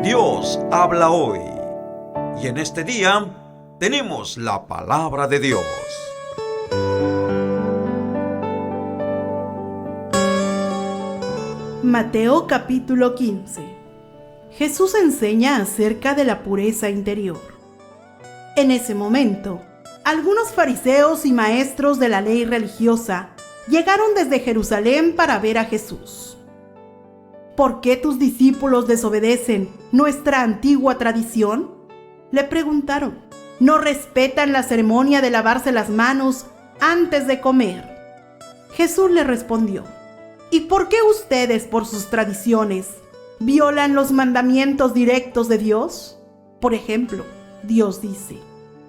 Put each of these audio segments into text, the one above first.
Dios habla hoy. Y en este día tenemos la palabra de Dios. Mateo capítulo 15. Jesús enseña acerca de la pureza interior. En ese momento, algunos fariseos y maestros de la ley religiosa llegaron desde Jerusalén para ver a Jesús. ¿Por qué tus discípulos desobedecen nuestra antigua tradición?, le preguntaron. ¿No respetan la ceremonia de lavarse las manos antes de comer? Jesús le respondió: ¿y por qué ustedes, por sus tradiciones, violan los mandamientos directos de Dios? Por ejemplo, Dios dice: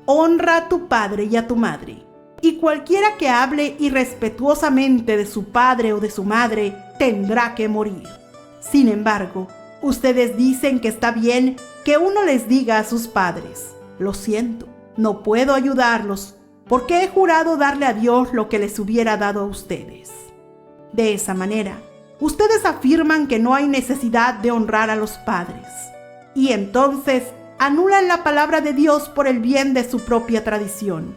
honra a tu padre y a tu madre, y cualquiera que hable irrespetuosamente de su padre o de su madre tendrá que morir. Sin embargo, ustedes dicen que está bien que uno les diga a sus padres: lo siento, no puedo ayudarlos, porque he jurado darle a Dios lo que les hubiera dado a ustedes. De esa manera, ustedes afirman que no hay necesidad de honrar a los padres, y entonces anulan la palabra de Dios por el bien de su propia tradición.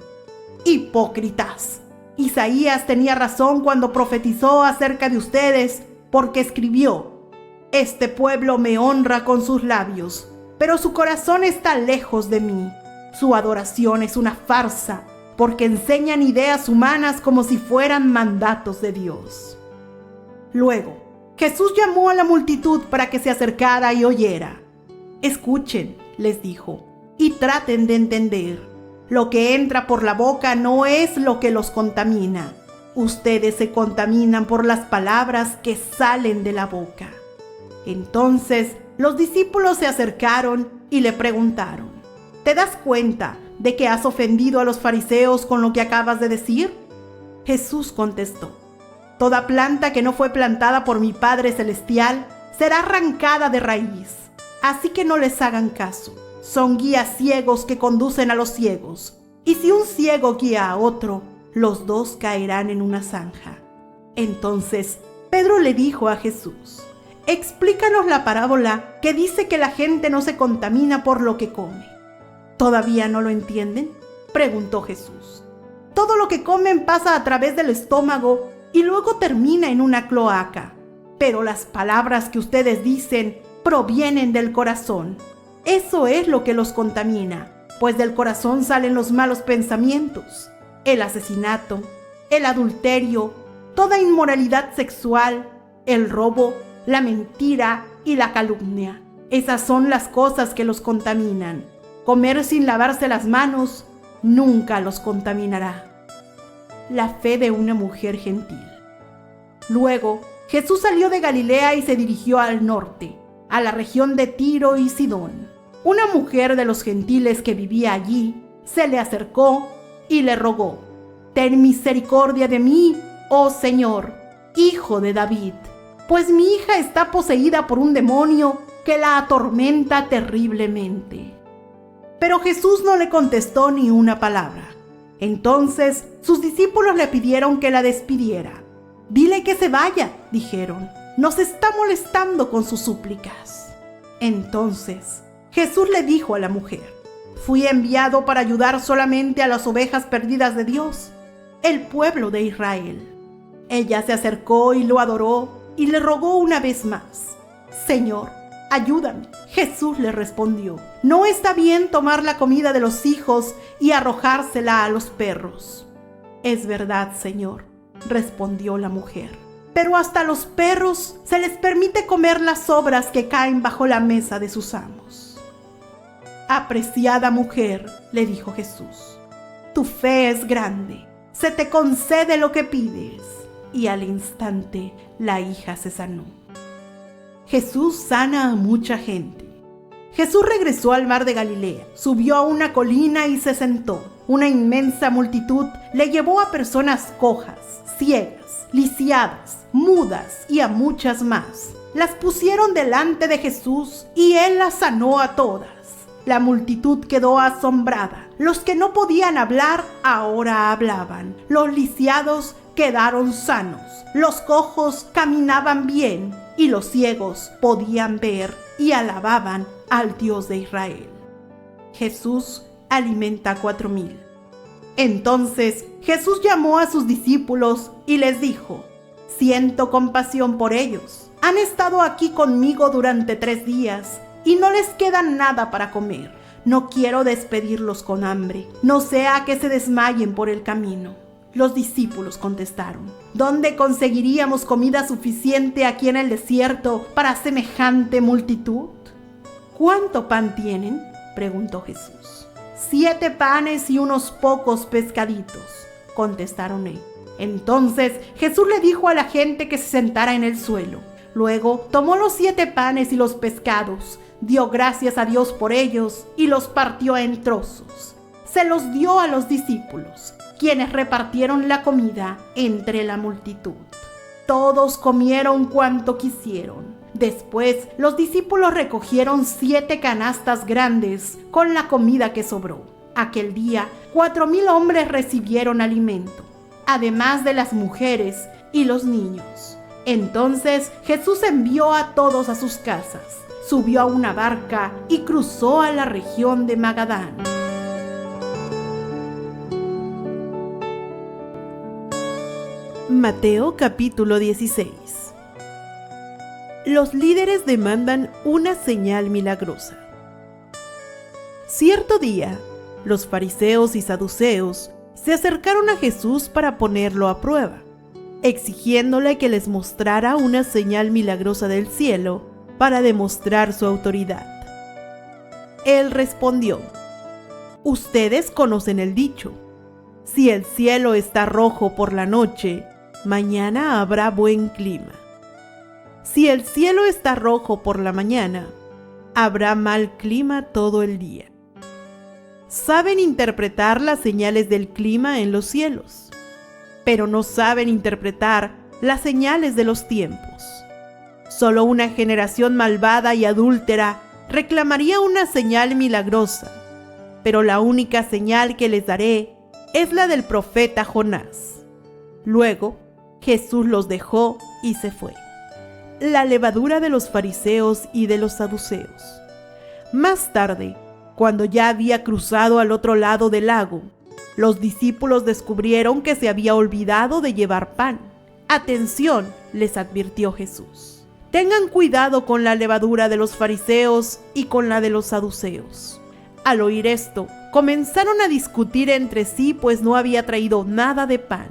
¡Hipócritas! Isaías tenía razón cuando profetizó acerca de ustedes, porque escribió: este pueblo me honra con sus labios, pero su corazón está lejos de mí. Su adoración es una farsa, porque enseñan ideas humanas como si fueran mandatos de Dios. Luego, Jesús llamó a la multitud para que se acercara y oyera. Escuchen, les dijo, y traten de entender. Lo que entra por la boca no es lo que los contamina. Ustedes se contaminan por las palabras que salen de la boca. Entonces, los discípulos se acercaron y le preguntaron: ¿te das cuenta de que has ofendido a los fariseos con lo que acabas de decir? Jesús contestó: toda planta que no fue plantada por mi Padre Celestial será arrancada de raíz. Así que no les hagan caso. Son guías ciegos que conducen a los ciegos. Y si un ciego guía a otro, los dos caerán en una zanja. Entonces Pedro le dijo a Jesús: explícanos la parábola que dice que la gente no se contamina por lo que come. ¿Todavía no lo entienden?, preguntó Jesús. Todo lo que comen pasa a través del estómago y luego termina en una cloaca. Pero las palabras que ustedes dicen provienen del corazón. Eso es lo que los contamina, pues del corazón salen los malos pensamientos, el asesinato, el adulterio, toda inmoralidad sexual, el robo, la mentira y la calumnia. Esas son las cosas que los contaminan. Comer sin lavarse las manos nunca los contaminará. La fe de una mujer gentil. Luego, Jesús salió de Galilea y se dirigió al norte, a la región de Tiro y Sidón. Una mujer de los gentiles que vivía allí se le acercó y le rogó: ten misericordia de mí, oh Señor, hijo de David, pues mi hija está poseída por un demonio que la atormenta terriblemente. Pero Jesús no le contestó ni una palabra. Entonces sus discípulos le pidieron que la despidiera. Dile que se vaya, dijeron. Nos está molestando con sus súplicas. Entonces Jesús le dijo a la mujer: fui enviado para ayudar solamente a las ovejas perdidas de Dios, el pueblo de Israel. Ella se acercó y lo adoró y le rogó una vez más: Señor, ayúdame. Jesús le respondió: no está bien tomar la comida de los hijos y arrojársela a los perros. Es verdad, Señor, respondió la mujer, pero hasta a los perros se les permite comer las sobras que caen bajo la mesa de sus amos. Apreciada mujer, le dijo Jesús, tu fe es grande, se te concede lo que pides. Y al instante la hija se sanó. Jesús sana a mucha gente. Jesús regresó al mar de Galilea, subió a una colina y se sentó. Una inmensa multitud le llevó a personas cojas, ciegas, lisiadas, mudas y a muchas más. Las pusieron delante de Jesús y Él las sanó a todas. La multitud quedó asombrada. Los que no podían hablar ahora hablaban. Los lisiados quedaron sanos. Los cojos caminaban bien y los ciegos podían ver y alababan al Dios de Israel. Jesús alimenta a 4,000. Entonces Jesús llamó a sus discípulos y les dijo: siento compasión por ellos. Han estado aquí conmigo durante 3 días y no les queda nada para comer. No quiero despedirlos con hambre, no sea que se desmayen por el camino. Los discípulos contestaron: ¿dónde conseguiríamos comida suficiente aquí en el desierto para semejante multitud? ¿Cuánto pan tienen?, preguntó Jesús. 7 panes y unos pocos pescaditos, contestaron ellos. Entonces Jesús le dijo a la gente que se sentara en el suelo. Luego tomó los 7 panes y los pescados, dio gracias a Dios por ellos y los partió en trozos. Se los dio a los discípulos, quienes repartieron la comida entre la multitud. Todos comieron cuanto quisieron. Después, los discípulos recogieron 7 canastas grandes con la comida que sobró. Aquel día, 4,000 hombres recibieron alimento, además de las mujeres y los niños. Entonces Jesús envió a todos a sus casas, subió a una barca y cruzó a la región de Magadán. Mateo capítulo 16. Los líderes demandan una señal milagrosa. Cierto día, los fariseos y saduceos se acercaron a Jesús para ponerlo a prueba, exigiéndole que les mostrara una señal milagrosa del cielo para demostrar su autoridad. Él respondió: ustedes conocen el dicho, si el cielo está rojo por la noche, mañana habrá buen clima. Si el cielo está rojo por la mañana, habrá mal clima todo el día. Saben interpretar las señales del clima en los cielos, pero no saben interpretar las señales de los tiempos. Solo una generación malvada y adúltera reclamaría una señal milagrosa, pero la única señal que les daré es la del profeta Jonás. Luego, Jesús los dejó y se fue. La levadura de los fariseos y de los saduceos. Más tarde, cuando ya había cruzado al otro lado del lago, los discípulos descubrieron que se había olvidado de llevar pan. Atención, les advirtió Jesús. Tengan cuidado con la levadura de los fariseos y con la de los saduceos. Al oír esto, comenzaron a discutir entre sí, pues no había traído nada de pan.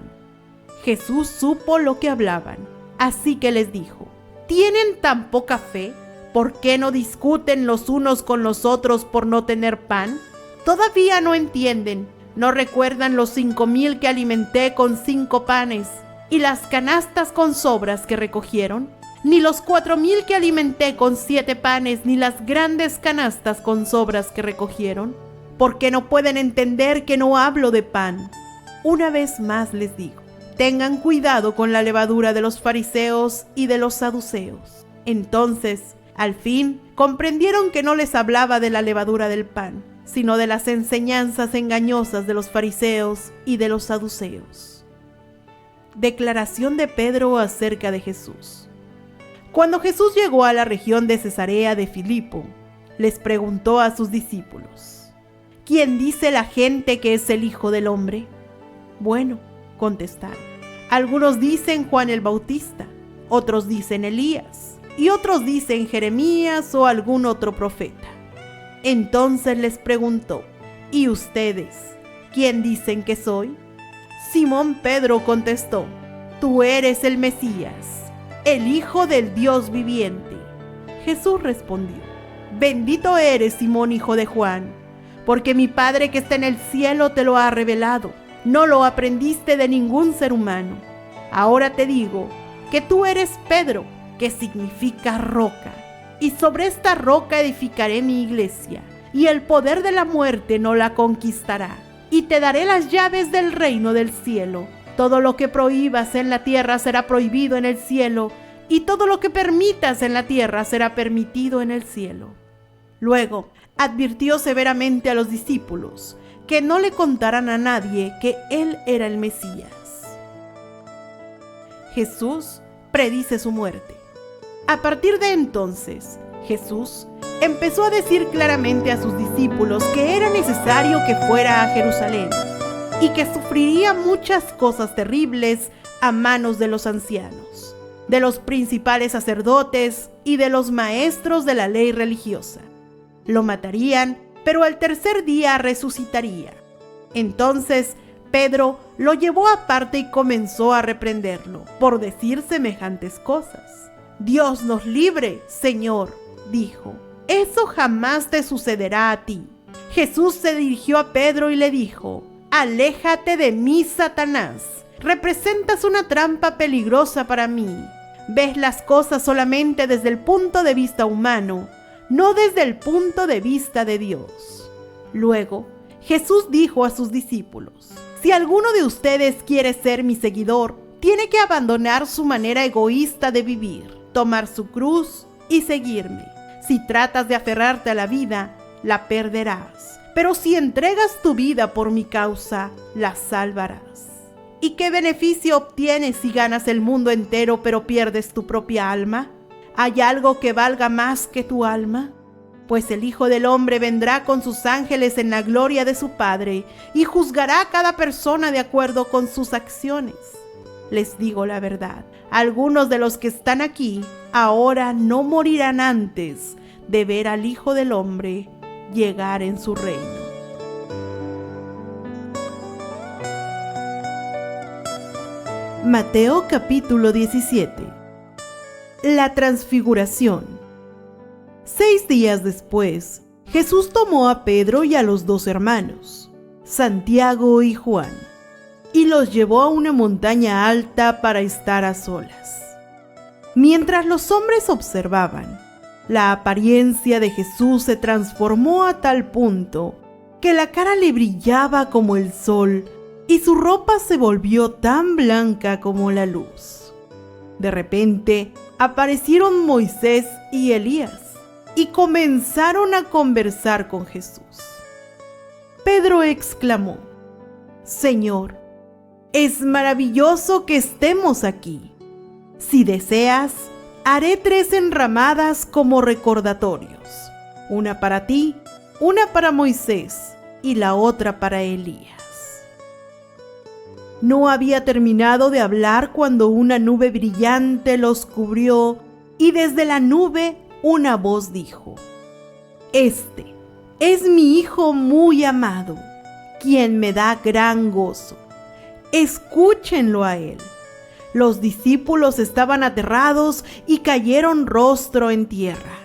Jesús supo lo que hablaban, así que les dijo: ¿tienen tan poca fe? ¿Por qué no discuten los unos con los otros por no tener pan? ¿Todavía no entienden? ¿No recuerdan los 5,000 que alimenté con 5 panes y las canastas con sobras que recogieron? Ni los 4,000 que alimenté con 7 panes, ni las grandes canastas con sobras que recogieron. ¿Por qué no pueden entender que no hablo de pan? Una vez más les digo: tengan cuidado con la levadura de los fariseos y de los saduceos. Entonces, al fin, comprendieron que no les hablaba de la levadura del pan, sino de las enseñanzas engañosas de los fariseos y de los saduceos. Declaración de Pedro acerca de Jesús. Cuando Jesús llegó a la región de Cesarea de Filipo, les preguntó a sus discípulos: ¿quién dice la gente que es el Hijo del Hombre? Bueno, contestaron, algunos dicen Juan el Bautista, otros dicen Elías, y otros dicen Jeremías o algún otro profeta. Entonces les preguntó: ¿y ustedes, quién dicen que soy? Simón Pedro contestó: tú eres el Mesías, el Hijo del Dios viviente. Jesús respondió: bendito eres, Simón, hijo de Juan, porque mi Padre que está en el cielo te lo ha revelado. No lo aprendiste de ningún ser humano. Ahora te digo que tú eres Pedro, que significa roca, y sobre esta roca edificaré mi iglesia, y el poder de la muerte no la conquistará. Y te daré las llaves del reino del cielo. Todo lo que prohíbas en la tierra será prohibido en el cielo, y todo lo que permitas en la tierra será permitido en el cielo. Luego advirtió severamente a los discípulos que no le contaran a nadie que él era el Mesías. Jesús predice su muerte. A partir de entonces, Jesús empezó a decir claramente a sus discípulos que era necesario que fuera a Jerusalén y que sufriría muchas cosas terribles a manos de los ancianos, de los principales sacerdotes y de los maestros de la ley religiosa. Lo matarían, pero al tercer día resucitaría. Entonces Pedro lo llevó aparte y comenzó a reprenderlo por decir semejantes cosas. «Dios nos libre, Señor», dijo. «Eso jamás te sucederá a ti». Jesús se dirigió a Pedro y le dijo: «Aléjate de mí, Satanás. Representas una trampa peligrosa para mí. Ves las cosas solamente desde el punto de vista humano, no desde el punto de vista de Dios». Luego, Jesús dijo a sus discípulos: «Si alguno de ustedes quiere ser mi seguidor, tiene que abandonar su manera egoísta de vivir, tomar su cruz y seguirme. Si tratas de aferrarte a la vida, la perderás. Pero si entregas tu vida por mi causa, la salvarás. ¿Y qué beneficio obtienes si ganas el mundo entero pero pierdes tu propia alma? ¿Hay algo que valga más que tu alma? Pues el Hijo del Hombre vendrá con sus ángeles en la gloria de su Padre y juzgará a cada persona de acuerdo con sus acciones. Les digo la verdad, algunos de los que están aquí ahora no morirán antes de ver al Hijo del Hombre llegar en su reino». Mateo capítulo 17. La transfiguración. 6 días después, Jesús tomó a Pedro y a los 2 hermanos, Santiago y Juan, y los llevó a una montaña alta para estar a solas. Mientras los hombres observaban, la apariencia de Jesús se transformó a tal punto que la cara le brillaba como el sol y su ropa se volvió tan blanca como la luz. De repente aparecieron Moisés y Elías y comenzaron a conversar con Jesús. Pedro exclamó: «Señor, es maravilloso que estemos aquí. Si deseas, haré 3 enramadas como recordatorios, una para ti, una para Moisés y la otra para Elías». No había terminado de hablar cuando una nube brillante los cubrió y desde la nube una voz dijo: «Este es mi Hijo muy amado, quien me da gran gozo. Escúchenlo a él». Los discípulos estaban aterrados y cayeron rostro en tierra.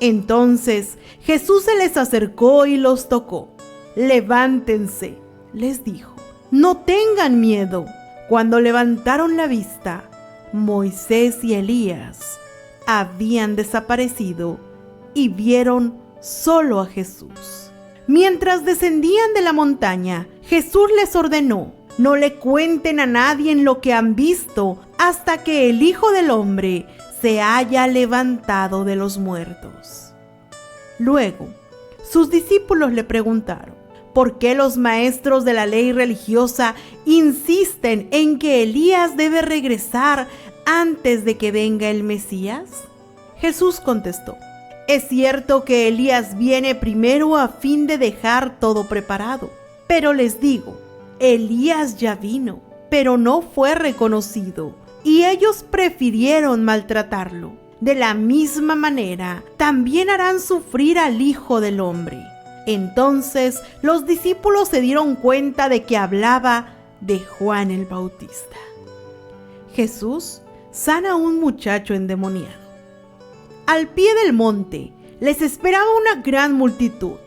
Entonces Jesús se les acercó y los tocó. «Levántense», les dijo, «no tengan miedo». Cuando levantaron la vista, Moisés y Elías habían desaparecido y vieron solo a Jesús. Mientras descendían de la montaña, Jesús les ordenó: «No le cuenten a nadie lo que han visto hasta que el Hijo del Hombre se haya levantado de los muertos». Luego, sus discípulos le preguntaron: ¿por qué los maestros de la ley religiosa insisten en que Elías debe regresar antes de que venga el Mesías? Jesús contestó: «Es cierto que Elías viene primero a fin de dejar todo preparado, pero les digo, Elías ya vino, pero no fue reconocido, y ellos prefirieron maltratarlo. De la misma manera, también harán sufrir al Hijo del Hombre». Entonces los discípulos se dieron cuenta de que hablaba de Juan el Bautista. Jesús sana a un muchacho endemoniado. Al pie del monte les esperaba una gran multitud.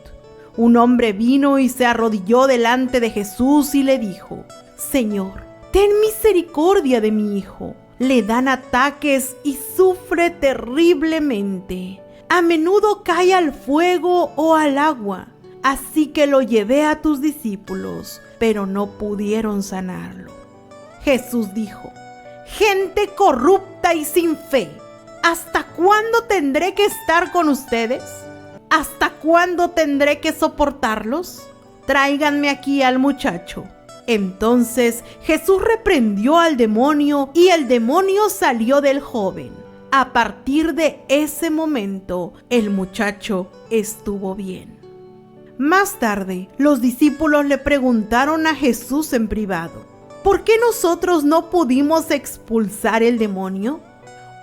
Un hombre vino y se arrodilló delante de Jesús y le dijo: «Señor, ten misericordia de mi hijo. Le dan ataques y sufre terriblemente. A menudo cae al fuego o al agua. Así que lo llevé a tus discípulos, pero no pudieron sanarlo». Jesús dijo: «Gente corrupta y sin fe, ¿hasta cuándo tendré que estar con ustedes? ¿Hasta cuándo tendré que soportarlos? Tráiganme aquí al muchacho». Entonces Jesús reprendió al demonio y el demonio salió del joven. A partir de ese momento, el muchacho estuvo bien. Más tarde, los discípulos le preguntaron a Jesús en privado: ¿por qué nosotros no pudimos expulsar el demonio?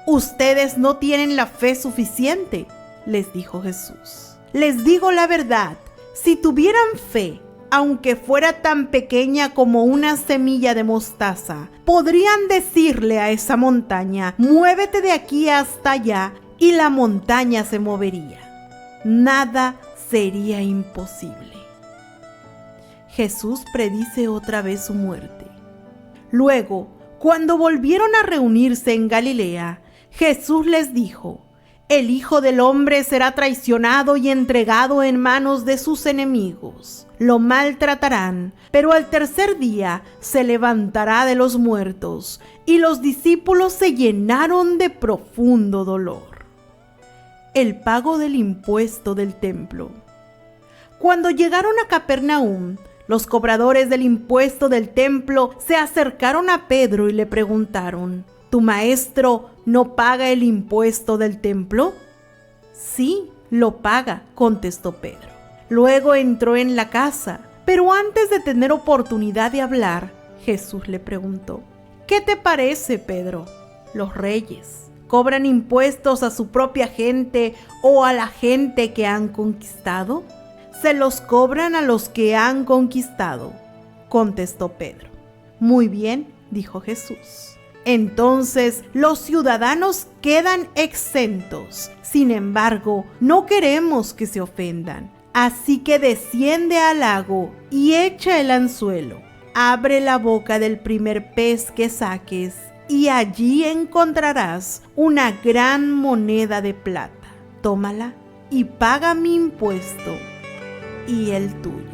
Ustedes no tienen la fe suficiente, les dijo Jesús. Les digo la verdad, si tuvieran fe, aunque fuera tan pequeña como una semilla de mostaza, podrían decirle a esa montaña: muévete de aquí hasta allá, y la montaña se movería. Nada sería imposible. Jesús predice otra vez su muerte. Luego, cuando volvieron a reunirse en Galilea, Jesús les dijo: el Hijo del Hombre será traicionado y entregado en manos de sus enemigos. Lo maltratarán, pero al tercer día se levantará de los muertos. Y los discípulos se llenaron de profundo dolor. El pago del impuesto del templo. Cuando llegaron a Capernaum, los cobradores del impuesto del templo se acercaron a Pedro y le preguntaron: ¿tu maestro no paga el impuesto del templo? Sí, lo paga, contestó Pedro. Luego entró en la casa, pero antes de tener oportunidad de hablar, Jesús le preguntó: ¿qué te parece, Pedro? ¿Los reyes cobran impuestos a su propia gente o a la gente que han conquistado? Se los cobran a los que han conquistado, contestó Pedro. Muy bien, dijo Jesús. Entonces los ciudadanos quedan exentos. Sin embargo, no queremos que se ofendan. Así que desciende al lago y echa el anzuelo. Abre la boca del primer pez que saques y allí encontrarás una gran moneda de plata. Tómala y paga mi impuesto y el tuyo.